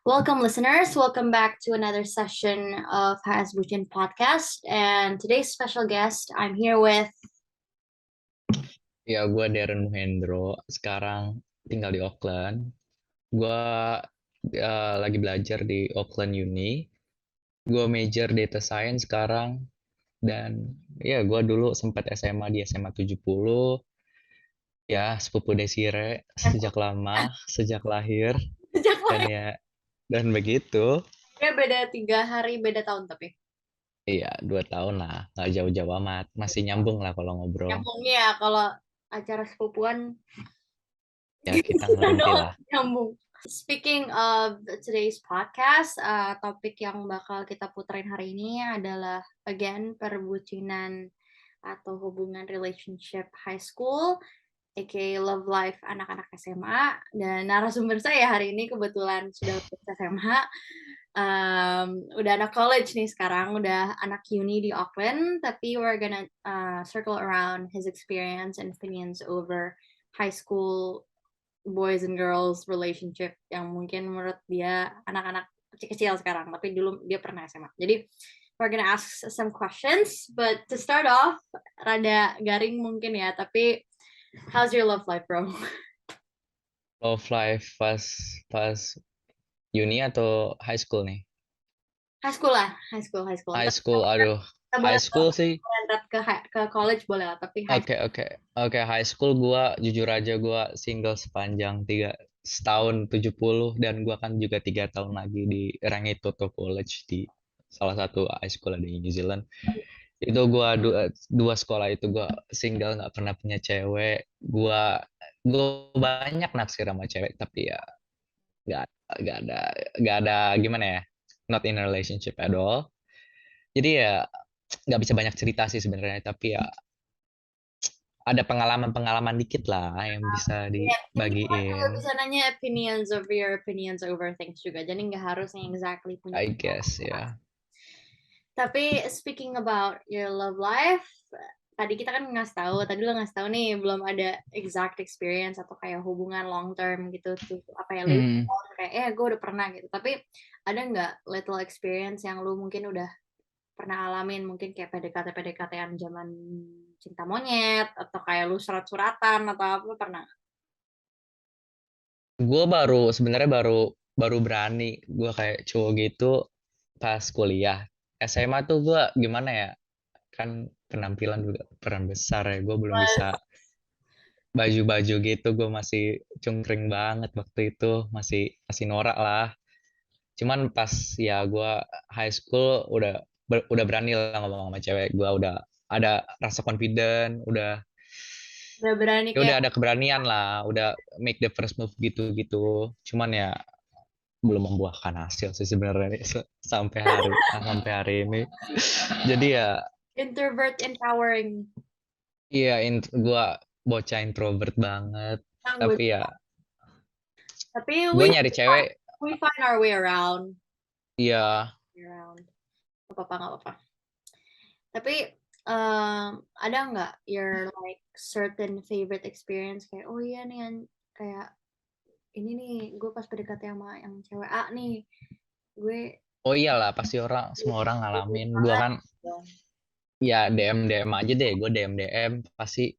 Welcome, listeners. Welcome back to another session of Has Bucin podcast. And today's special guest, I'm here with. Ya, gue Darren Muhendro. Sekarang tinggal di Auckland. Gue lagi belajar di Auckland Uni. Gue major data science sekarang. Dan ya, gue dulu sempat SMA di SMA 70. Ya, sepupu Desire sejak lama, sejak lahir. Sejak Dan lahir. ya, dan begitu. Ya beda 3 hari, beda tahun tapi. Iya, 2 tahun lah. Nggak jauh-jauh amat. Masih nyambung lah kalau ngobrol. Nyambungnya ya kalau acara sepupuan. Ya, kita ngerti lah. Nyambung. Speaking of today's podcast, topik yang bakal kita puterin hari ini adalah again perbucinan atau hubungan relationship high school, aka love life anak-anak SMA. Dan narasumber saya hari ini kebetulan sudah lulus SMA, udah anak college nih sekarang, udah anak uni di Auckland, tapi we're gonna circle around his experience and opinions over high school boys and girls relationship yang mungkin menurut dia anak-anak kecil sekarang, tapi dulu dia pernah SMA. Jadi we're gonna ask some questions, but to start off, rada garing mungkin ya, tapi how's your love life, bro? Love life pas uni atau high school nih? High school lah, high school. High school, aduh. High school sih. Ke college boleh lah, tapi high school. Oke, high school gua jujur aja gua single sepanjang setahun 70 dan gua kan juga 3 tahun lagi di Rangitoto College di salah satu high school di New Zealand. Itu gua dua sekolah itu gua single, nggak pernah punya cewek. Gua banyak naksir sama cewek tapi ya nggak nggak ada gimana ya, not in a relationship at all. Jadi ya nggak bisa banyak cerita sih sebenarnya, tapi ya ada pengalaman-pengalaman dikit lah yang bisa Ya, juga dibagiin. bisa nanya your opinions over things juga, jadi nggak harus yang exactly punya. I guess ya. Tapi speaking about your love life, tadi kita kan tadi lo ngasih tahu nih belum ada exact experience atau kayak hubungan long term gitu tuh apa ya kayak gue udah pernah gitu. Tapi ada nggak little experience yang lu mungkin udah pernah alamin, mungkin kayak PDKT-PDKT-an zaman cinta monyet atau kayak lu surat-suratan atau apa, pernah? Gue sebenarnya baru berani gue kayak cowok gitu pas kuliah. SMA tuh gue gimana ya, kan penampilan juga peran besar ya. Gue belum bisa baju-baju gitu, gue masih cungkring banget waktu itu, masih norak lah. Cuman pas ya gue high school udah berani lah ngomong sama cewek. Gue udah ada rasa confident, Udah berani ya udah kayak ada keberanian lah, udah make the first move gitu. Cuman ya belum membuahkan hasil sih sebenarnya sampai hari ini. Jadi ya introvert empowering. iya, gue bocah introvert banget. Gue. Tapi ya Tapi gue nyari cewek. we find our way around. Iya. Nggak apa-apa. Tapi ada nggak your like certain favorite experience kayak oh iya nih kayak ini nih gue pas PDKT sama yang cewek A nih gue Oh iyalah, pasti semua orang ngalamin. Gue kan ya DM aja deh, gue DM pasti.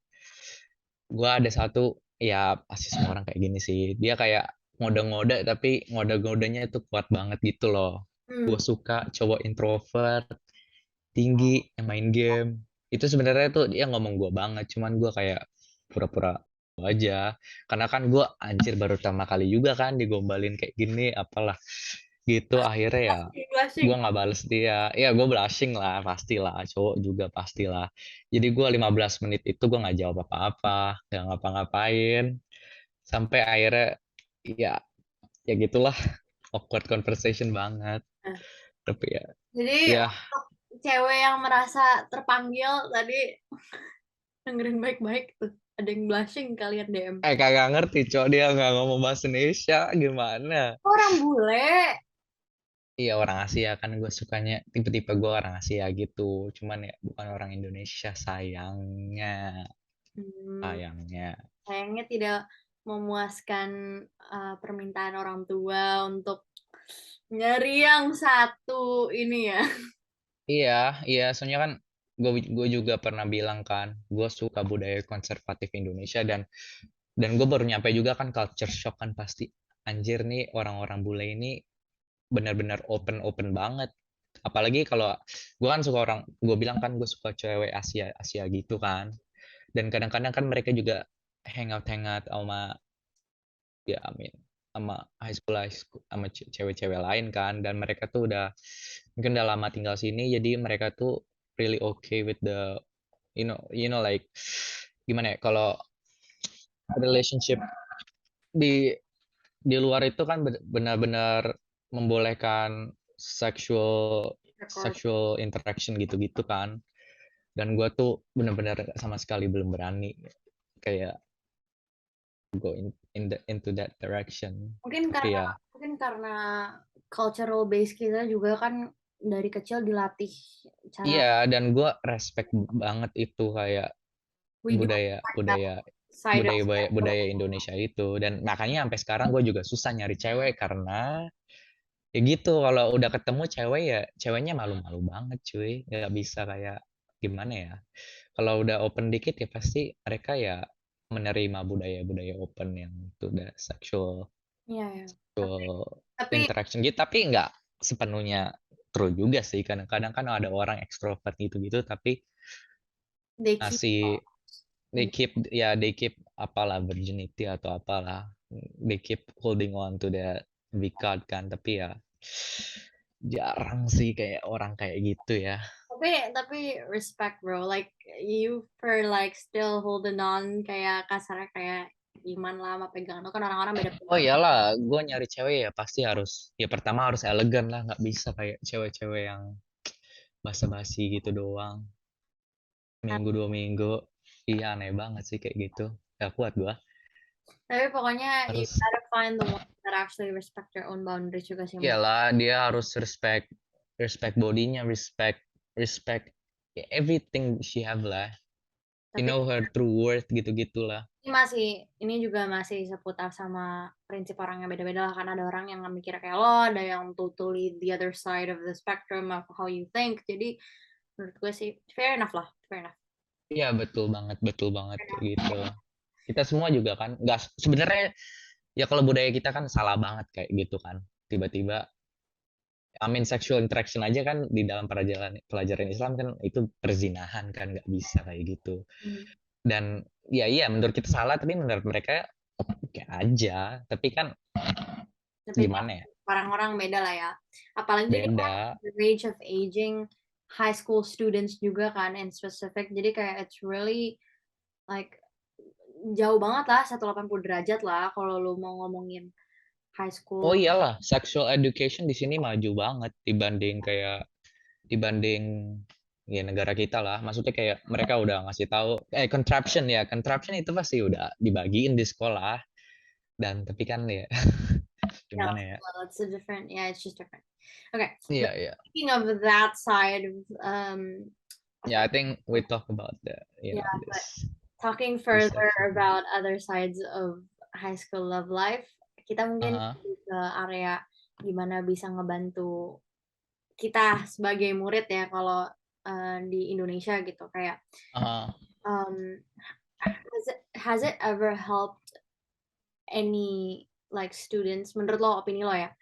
Gue ada satu, ya pasti semua orang kayak gini sih, dia kayak ngode-ngode tapi ngode-ngodenya itu kuat banget gitu loh. Gue suka cowok introvert tinggi yang main game. Itu sebenarnya tuh dia ngomong gue banget, cuman gue kayak pura-pura aja karena kan gue anjir baru pertama kali juga kan digombalin kayak gini, apalah gitu. Akhirnya ya gue nggak bales dia. Ya gue blushing lah, pastilah, cowok juga pastilah. Jadi gue 15 menit itu gue nggak jawab apa-apa, nggak ngapa-ngapain, sampai akhirnya ya ya gitulah, awkward conversation banget. Tapi ya jadi ya cewek yang merasa terpanggil tadi dengerin baik-baik tuh, ada yang blushing kalian DM. kagak ngerti cowok, dia nggak ngomong bahasa Indonesia gimana. Orang bule. Iya, orang Asia kan, gue sukanya tipe-tipe gue orang Asia gitu. Cuman ya bukan orang Indonesia, sayangnya. Sayangnya tidak memuaskan permintaan orang tua untuk Nyari yang satu ini ya. Iya, soalnya kan gue juga pernah bilang kan, gue suka budaya konservatif Indonesia dan gue baru nyampe juga kan culture shock kan pasti anjir nih orang-orang bule ini benar-benar open banget. Apalagi kalau gue kan suka orang, gue bilang kan gue suka cewek Asia Asia gitu kan. Dan kadang-kadang kan mereka juga hangout sama ya amin sama high school sama cewek-cewek lain kan dan mereka tuh udah mungkin udah lama tinggal sini jadi mereka tuh really okay with the you know like gimana ya kalau relationship di di luar itu kan benar-benar membolehkan sexual Record. sexual interaction gitu-gitu kan dan gue tuh benar-benar sama sekali belum berani kayak go into that direction Mungkin tapi karena ya mungkin karena cultural base kita juga kan dari kecil dilatih cara iya dan gue respect banget itu kayak we don't budaya like that budaya side of budaya budaya Indonesia itu dan makanya sampai sekarang gue juga susah nyari cewek karena ya gitu kalau udah ketemu cewek ya ceweknya malu-malu banget cuy nggak bisa kayak gimana ya kalau udah open dikit ya pasti mereka ya menerima budaya-budaya open yang itu udah sexual iya ya. Tapi sexual tapi interaction gitu tapi nggak sepenuhnya true juga sih kadang-kadang kan ada orang ekstrovert gitu-gitu tapi they keep masih they keep apalah virginity atau apalah they keep holding on to the big card kan tapi ya jarang sih kayak orang kayak gitu ya. tapi respect bro, like you for like still holding on, kayak kasarnya kayak iman lah sama pegangan itu kan orang-orang beda Oh pegangan. iyalah, gue nyari cewek ya pasti harus ya pertama harus elegan lah, nggak bisa kayak cewek-cewek yang basa-basi gitu doang. Minggu 2 minggu, iya aneh banget sih kayak gitu. Gak kuat gua. Tapi pokoknya you Harus gotta find the one that actually respect your own boundaries juga sih menurut. iyalah dia harus respect respect bodinya, respect ya, everything she have lah. You Tapi know her true worth gitu-gitulah. ini juga masih seputar sama prinsip orang yang beda-beda lah, karena ada orang yang mikir kayak lo, ada yang totally the other side of the spectrum of how you think. Jadi menurut gue sih fair enough lah, fair enough. Iya betul banget kayak gitu. Kita semua juga kan nggak sebenarnya ya kalau budaya kita kan salah banget kayak gitu kan. Tiba-tiba sexual interaction aja kan di dalam pelajaran Islam kan itu perzinahan kan nggak bisa kayak gitu. Hmm. Dan ya iya menurut kita salah tapi menurut mereka oke aja. Tapi kan Tapi itu gimana ya? orang-orang beda lah ya. Apalagi ini kan Beda. the age of aging high school students juga kan in specific. Jadi kayak it's really like jauh banget lah 180 derajat lah kalau lu mau ngomongin high Oh school. iyalah, sexual education di sini maju banget dibanding ya negara kita lah. Maksudnya kayak mereka udah ngasih tahu contraption itu pasti udah dibagiin di sekolah dan tapi kan ya Yeah, gimana ya? well, it's a different, yeah, it's just different. Okay, Iya but iya. speaking of that side of Yeah, I think we talk about yeah, but this talking this further section. about other sides of high school love life, kita mungkin Uh-huh. ke area gimana bisa ngebantu kita sebagai murid ya kalau di Indonesia gitu, kayak Uh-huh. um, has it ever helped any like students, menurut lo, opini lo ya,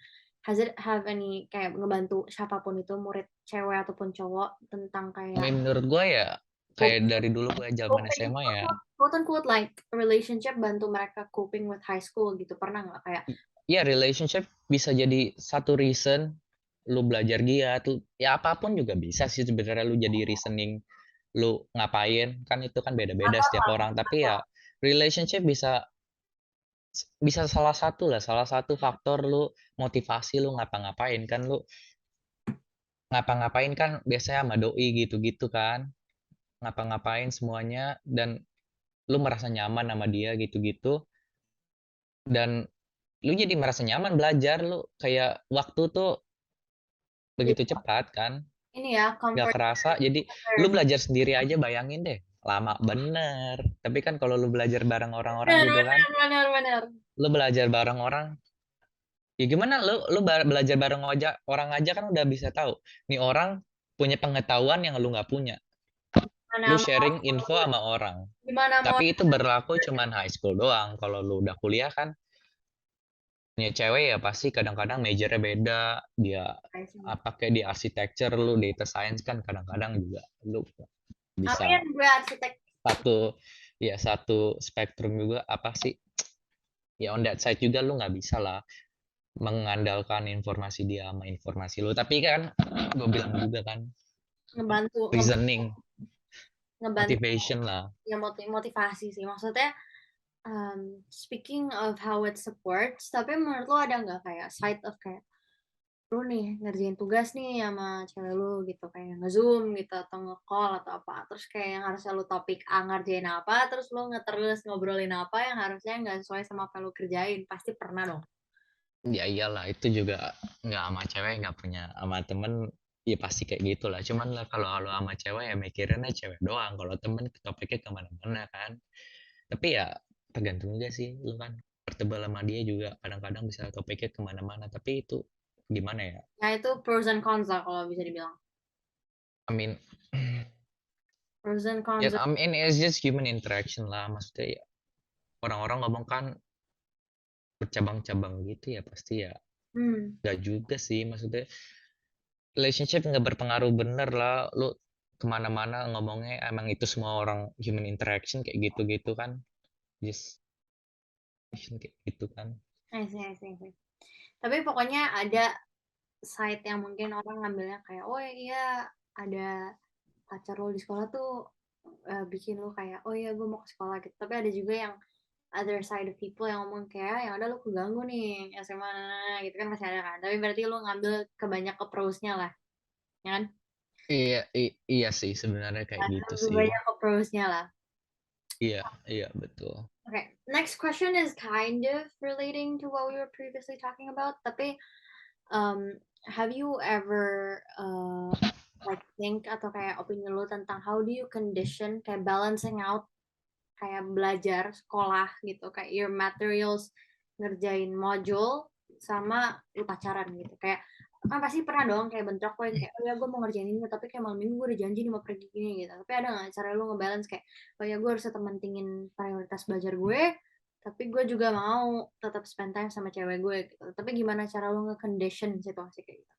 has it have any kayak ngebantu siapapun itu, murid cewek ataupun cowok, tentang kayak Menurut gue ya coping, kayak dari dulu gue zaman SMA ya. quote unquote like relationship, bantu mereka coping with high school gitu, pernah nggak kayak Ya relationship bisa jadi satu reason lu belajar giat ya apapun juga bisa sih sebenarnya lu jadi reasoning lu ngapain kan itu kan beda-beda apa setiap orang tapi ya relationship bisa bisa salah satu faktor lu motivasi lu ngapa-ngapain kan lu ngapa-ngapain kan biasanya sama doi gitu-gitu kan ngapa-ngapain semuanya dan lu merasa nyaman sama dia gitu-gitu dan lu jadi merasa nyaman belajar lu kayak waktu tuh jadi begitu cepat kan ini ya nggak comfort kerasa jadi lu belajar sendiri aja bayangin deh lama bener tapi kan kalau lu belajar bareng orang-orang benar gitu kan benar benar benar lu belajar bareng orang Ya gimana lu belajar bareng orang aja kan udah bisa tahu. Nih orang punya pengetahuan yang lu nggak punya. Gimana Lu mau sharing info sama orang. gimana mau Tapi itu berlaku cuman high school doang. Kalau lu udah kuliah kan, punya cewek ya pasti kadang-kadang majornya beda. Dia apa kayak di architecture, lu data science kan kadang-kadang juga lu bisa Amin, gue arsitek. satu spektrum juga apa sih? Ya on that side juga lu nggak bisa lah mengandalkan informasi dia sama informasi lu. Tapi kan gue bilang juga kan Ngebantu reasoning, ngebantu motivation lah. ya motivasi sih maksudnya. Speaking of how it supports, tapi menurut lo ada nggak kayak side of kayak lu nih ngerjain tugas nih sama cewek lu gitu kayak nge-zoom gitu atau nge-call atau apa terus kayak yang harusnya lu topik A ngerjain apa terus lu ngeterus ngobrolin apa yang harusnya nggak sesuai sama apa lu kerjain pasti pernah dong. Ya iyalah itu juga nggak sama cewek nggak punya sama temen ya pasti kayak gitu lah. Cuman lah kalau lo sama cewek ya mikirinnya cewek doang. Kalau temen topiknya kemana-mana kan. Tapi ya tergantung juga sih lu kan bertebal sama dia juga kadang-kadang bisa topiknya kemana-mana. Tapi itu gimana ya? Nah itu pros and cons lah kalau bisa dibilang. I mean, Pros and ya cons. I mean it's just human interaction lah. Maksudnya ya, orang-orang ngomong kan bercabang-cabang gitu ya pasti ya Hmm. nggak juga sih maksudnya relationship nggak berpengaruh bener lah lu kemana-mana ngomongnya emang itu semua orang human interaction kayak gitu-gitu kan just kayak gitu kan. I see. Tapi pokoknya ada side yang mungkin orang ngambilnya kayak oh iya ada pacar lo di sekolah tuh bikin lo kayak oh iya gue mau ke sekolah gitu tapi ada juga yang other side of people yang ngomong kayak yang ada lo keganggu nih SMA gitu kan masih ada kan tapi berarti lo ngambil kebanyak ke pros-nya lah ya kan. Iya iya sih sebenarnya kayak gitu Lebih sih. banyak ke pros-nya lah. Iya iya betul. Okay, next question is kind of relating to what we were previously talking about tapi have you ever like think atau kayak opini lo tentang how do you condition kayak balancing out kayak belajar sekolah gitu kayak your materials ngerjain module sama lu pacaran gitu kayak kan pasti pernah dong kayak bentrok gue kayak oh ya gue mau ngerjain ini tapi kayak malam minggu gue udah janji nih mau pergi gini gitu tapi ada nggak cara lu ngebalance kayak oh ya gue harus tetap mentingin prioritas belajar gue tapi gue juga mau tetap spend time sama cewek gue gitu tapi gimana cara lu nge-condition situasi kayak gitu.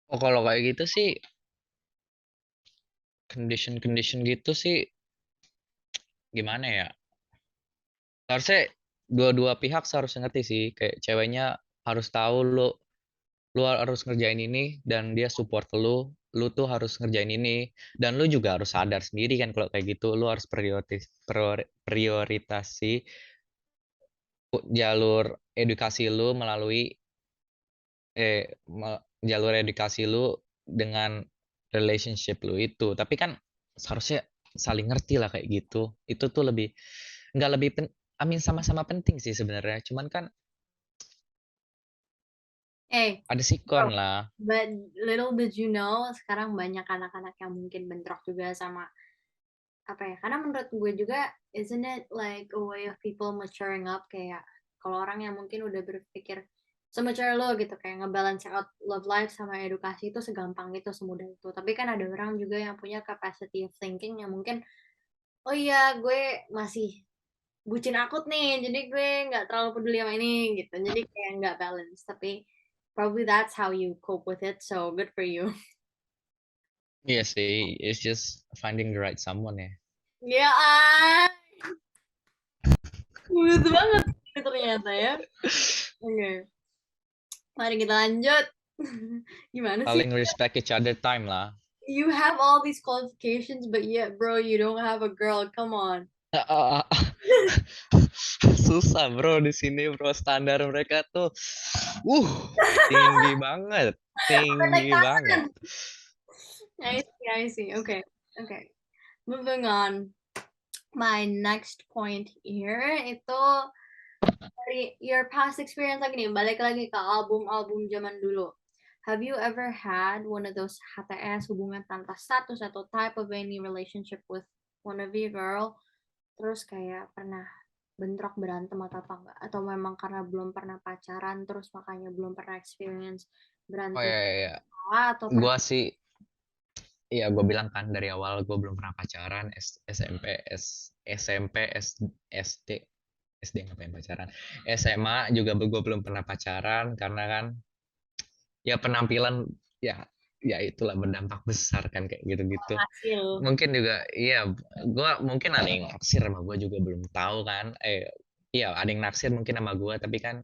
Oh kalau kayak gitu sih condition condition gitu sih gimana ya harusnya dua-dua pihak seharusnya ngerti sih kayak ceweknya harus tahu lu harus ngerjain ini dan dia support lu tuh harus ngerjain ini dan lu juga harus sadar sendiri kan kalau kayak gitu lu harus prioritasi jalur edukasi lu melalui jalur edukasi lu dengan relationship lu itu tapi kan seharusnya saling ngerti lah kayak gitu itu tuh lebih nggak lebih amin sama-sama penting sih sebenarnya cuman kan Eh, ada sikon lah. but little did you know sekarang banyak anak-anak yang mungkin bentrok juga sama apa ya karena menurut gue juga isn't it like a way of people maturing up kayak kalau orang yang mungkin udah berpikir semature lo gitu kayak ngebalance out love life sama edukasi itu segampang itu semudah itu tapi kan ada orang juga yang punya capacity of thinking yang mungkin oh iya gue masih bucin akut nih jadi gue nggak terlalu peduli sama ini gitu jadi kayak nggak balance tapi probably that's how you cope with it so good for you. Iya sih it's just finding the right someone ya. Ya, smooth banget ini ternyata ya. Oke, mari kita lanjut. Gimana sih? Saling respect each other time lah. You have all these qualifications, but yet, bro, you don't have a girl. Come on. Susah bro di sini bro standar mereka tuh uh tinggi banget Naik tinggi banget. tangan. I see. Okay. Moving on. My next point here itu dari your past experience lagi nih, balik lagi ke album-album zaman dulu. Have you ever had one of those HTS hubungan tanpa status atau type of any relationship with one of you girl? Terus kayak pernah bentrok berantem atau apa enggak? Atau memang karena belum pernah pacaran terus makanya belum pernah experience Oh berantem ya, atau gue pernah? sih, ya gue bilang kan dari awal gue belum pernah pacaran. SMP, SD, SD ngapain pacaran? SMA juga gue belum pernah pacaran karena kan ya penampilan ya ya itulah berdampak besar kan kayak gitu-gitu. Hasil. Mungkin juga iya, gue mungkin ada yang naksir sama gue juga belum tahu kan. Iya ada yang naksir mungkin sama gue tapi kan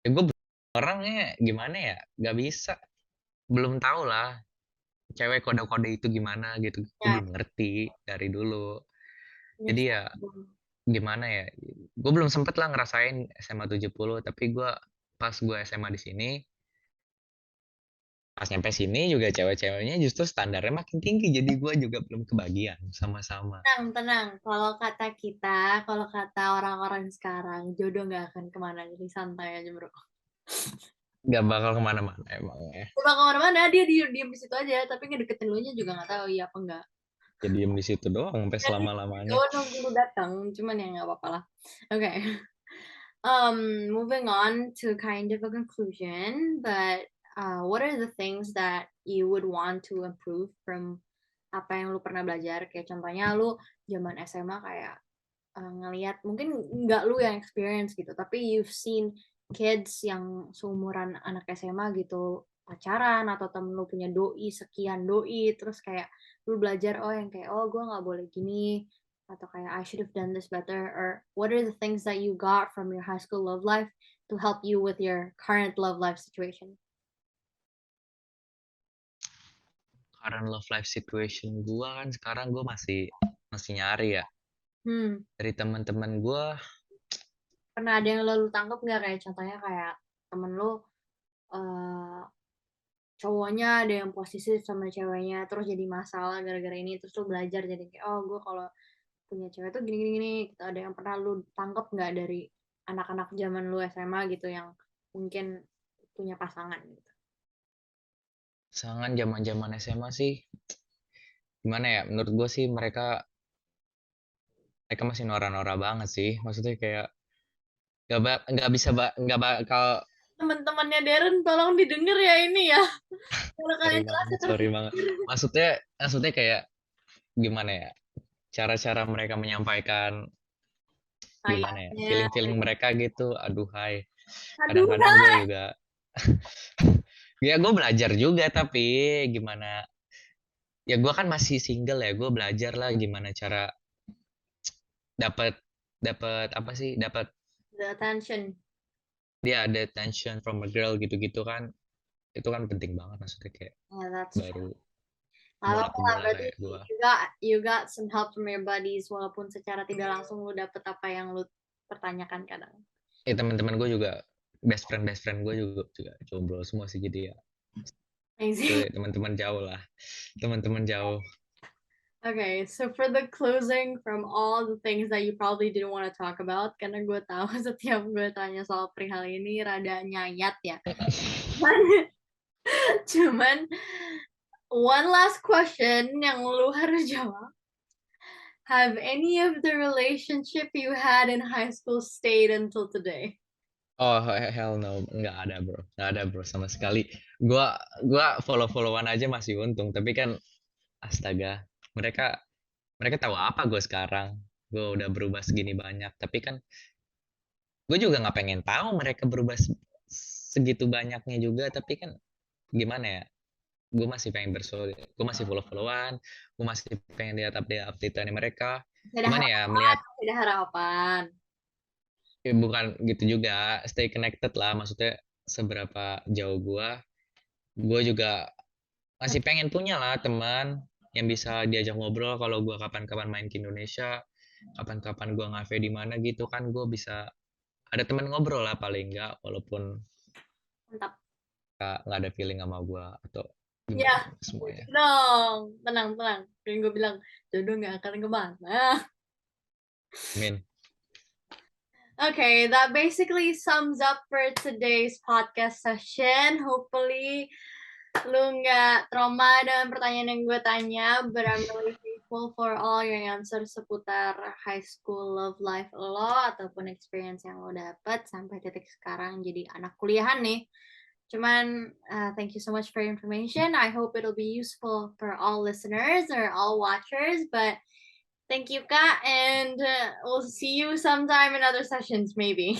ya gue orangnya gimana ya, nggak bisa, belum tahu lah cewek kode-kode itu gimana gitu, gue Ya, belum ngerti dari dulu. Jadi ya nyesel. gimana ya, gue belum sempet lah ngerasain SMA 70, tapi pas gue SMA di sini, pas nyampe sini juga cewek-ceweknya justru standarnya makin tinggi, jadi gue juga belum kebagian sama-sama. Tenang, tenang. Kalau kata orang-orang sekarang, jodoh nggak akan kemana. Jadi santai aja, bro. Gak bakal kemana-mana emangnya. Coba kemana-mana, dia diem di situ aja. Tapi ngedeketin lu nya juga nggak tahu iya apa enggak. Ya diem di situ doang sampai Kan selama-lamanya. oh, nunggu lu datang. Cuman ya nggak apa-apa lah. Oke. Moving on to kind of a conclusion, but what are the things that you would want to improve from apa yang lu pernah belajar? Kayak contohnya lu zaman SMA kayak ngelihat mungkin nggak lu yang experience gitu, tapi you've seen kids yang seumuran anak SMA gitu pacaran atau temen lu punya doi sekian doi terus kayak lu belajar oh yang kayak oh gue nggak boleh gini atau kayak I should have done this better or what are the things that you got from your high school love life to help you with your current love life situation? Karena love life situation gue kan sekarang gue masih masih nyari ya Hmm, dari teman-teman gue. pernah ada yang lu tangkap nggak kayak contohnya kayak temen lu eh, cowoknya ada yang posesif sama ceweknya terus jadi masalah gara-gara ini terus lu belajar jadi kayak oh gue kalau punya cewek tuh gini gini gini gitu. Ada yang pernah lu tangkep nggak dari anak-anak zaman lu SMA gitu yang mungkin punya pasangan gitu? Sangat zaman-zaman SMA sih gimana ya, menurut gue sih mereka mereka masih nora-nora banget sih, maksudnya kayak nggak bisa nggak bakal. Teman-temannya Darren tolong didengar ya ini ya. Kalau Sorry kalian banget, jelasin sorry terus banget, maksudnya kayak gimana ya, cara-cara mereka menyampaikan gimana ya, sayangnya feeling-feeling mereka gitu, aduhai. aduh Kadang-kadang gue juga ya gue belajar juga tapi gimana ya, gue kan masih single ya, gue belajar lah gimana cara dapat dapat apa sih, dapat the attention. dia ada attention from a girl gitu-gitu kan, itu kan penting banget, maksudnya kayak Yeah, that's true. baru Kalau pemula apa lah pemula berarti kayak gue. you got some help from your buddies walaupun secara tidak langsung lu dapet apa yang lu pertanyakan kadang. Teman-teman gue juga best friend gue juga jomblo semua sih, jadi ya itu Amazing. ya, teman-teman jauh lah, teman-teman jauh. Okay, so for the closing from all the things that you probably didn't want to talk about, karena gue tahu setiap gue tanya soal perihal ini rada nyayat ya. Cuman one last question yang lu harus jawab. Have any of the relationship you had in high school stayed until today? Oh hell no, nggak ada bro sama sekali. Gua followan aja masih untung, tapi kan astaga, mereka mereka tahu apa gue sekarang, gue udah berubah segini banyak, tapi kan gue juga nggak pengen tahu mereka berubah segitu banyaknya juga, tapi kan gimana ya, gue masih pengen gue masih followan, gue masih pengen lihat update mereka. Ada Gimana ya, harapan, melihat ada harapan. ya, bukan gitu juga, stay connected lah, maksudnya seberapa jauh gue juga masih pengen punya lah teman yang bisa diajak ngobrol kalau gue kapan-kapan main ke Indonesia, kapan-kapan gue ngafe di mana gitu kan, gue bisa ada teman ngobrol lah paling enggak, walaupun Mantap. nggak ada feeling sama gue atau Ya, gimana semuanya. gitu dong. Tenang, tenang. Yang gue bilang, jodoh gak akan kemana. Amin. Okay, that basically sums up for today's podcast session. Hopefully, lu nggak trauma dengan pertanyaan yang gue tanya, but I'm really grateful for all your answers seputar high school love life lo ataupun experience yang lo dapet sampai titik sekarang jadi anak kuliahan nih. Cuman, thank you so much for your information. I hope it'll be useful for all listeners or all watchers. But thank you, Kak, and we'll see you sometime in other sessions, maybe.